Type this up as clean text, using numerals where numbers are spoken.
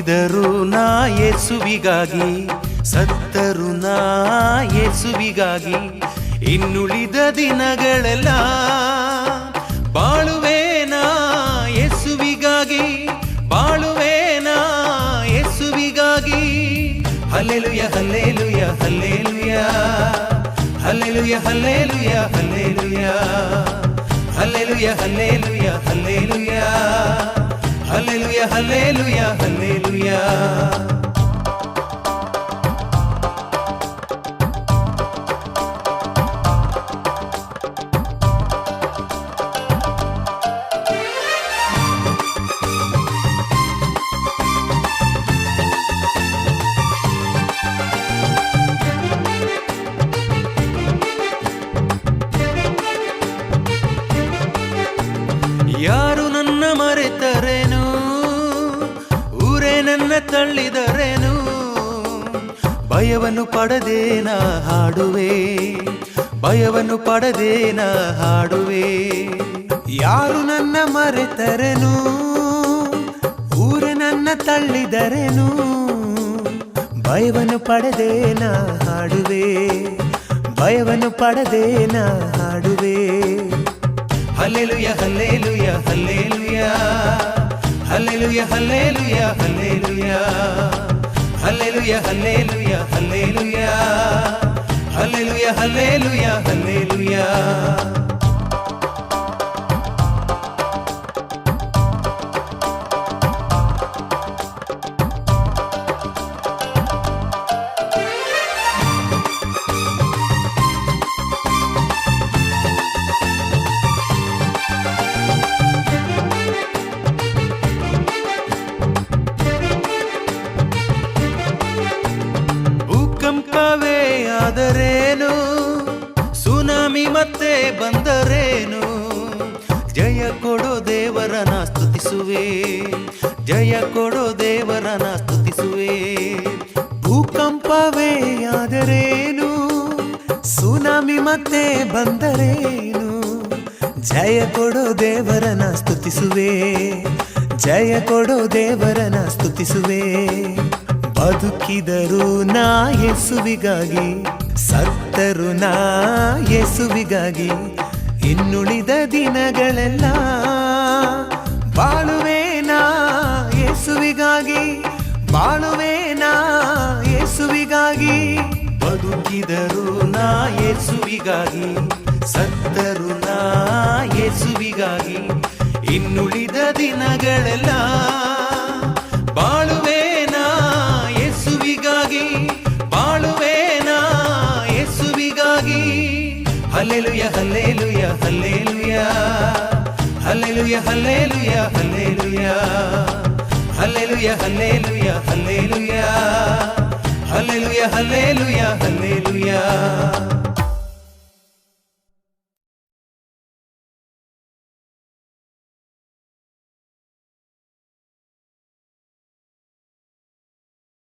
ಬದುಕಿದರು ನಾ ಯೇಸುವಿಗಾಗಿ, ಸತ್ತರು ನಾ ಯೇಸುವಿಗಾಗಿ, ಇನ್ನುಳಿದ ದಿನಗಳೆಲ್ಲ ಬಾಳುವೇನಾ ಯೇಸುವಿಗಾಗಿ, ಬಾಳುವೇನಾ ಯೇಸುವಿಗಾಗಿ. Hallelujah hallelujah hallelujah hallelujah hallelujah hallelujah hallelujah hallelujah hallelujah hallelujah hallelujah hallelujah. ಯಾರು ನನ್ನ ಮರೆತರೇನು, ಊರೇ ನನ್ನ ತಳ್ಳಿದರೇನು, ಭಯವನ್ನು ಪಡದೇನ ಹಾಡುವೆ, ಭಯವನ್ನು ಪಡದೇನ ಹಾಡುವೆ. ಯಾರು ನನ್ನ ಮರೆತರೇನು, ಊರೇ ನನ್ನ ತಳ್ಳಿದರೇನು, ಭಯವನ್ನು ಪಡದೇನ ಹಾಡುವೆ, ಭಯವನ್ನು ಪಡದೇನ ಹಾಡುವೆ. Hallelujah hallelujah hallelujah hallelujah hallelujah hallelujah hallelujah hallelujah hallelujah hallelujah hallelujah hallelujah. ಭೂಕಂಪವೇ ಆದರೇನು, ಸುನಾಮಿ ಮತ್ತೆ ಬಂದರೇನು, ಜಯ ಕೊಡೋ ದೇವರನ ಸ್ತುತಿಸುವೆ, ಜಯ ಕೊಡೋ ದೇವರನ ಸ್ತುತಿಸುವೆ. ಭೂಕಂಪವೇ ಆದರೇನು, ಸುನಾಮಿ ಮತ್ತೆ ಬಂದರೇನು, ಜಯ ಕೊಡೋ ದೇವರನ ಸ್ತುತಿಸುವೆ, ಜಯ ಕೊಡೋ ದೇವರನ ಸ್ತುತಿಸುವೆ. ಬದುಕಿದರು ನಾ ಯೇಸುವಿಗಾಗಿ, ಸತ್ತರು ನಾ ಯೇಸುವಿಗಾಗಿ, ಇನ್ನುಳಿದ ದಿನಗಳೆಲ್ಲ ಬಾಳುವೇನಾ ಯೇಸುವಿಗಾಗಿ, ಬಾಳುವೇನಾ ಯೇಸುವಿಗಾಗಿ. ಬದುಕಿದರು ನಾ ಯೇಸುವಿಗಾಗಿ, ಸತ್ತರು ನಾ ಯೇಸುವಿಗಾಗಿ, ಇನ್ನುಳಿದ ದಿನಗಳೆಲ್ಲ ಬಾಳುವೇನಾ ಯೇಸುವಿಗಾಗಿ, ಬಾಳುವೇನಾ ಯೇಸುವಿಗಾಗಿ. Hallelujah hallelujah hallelujah hallelujah hallelujah hallelujah hallelujah hallelujah hallelujah hallelujah hallelujah hallelujah.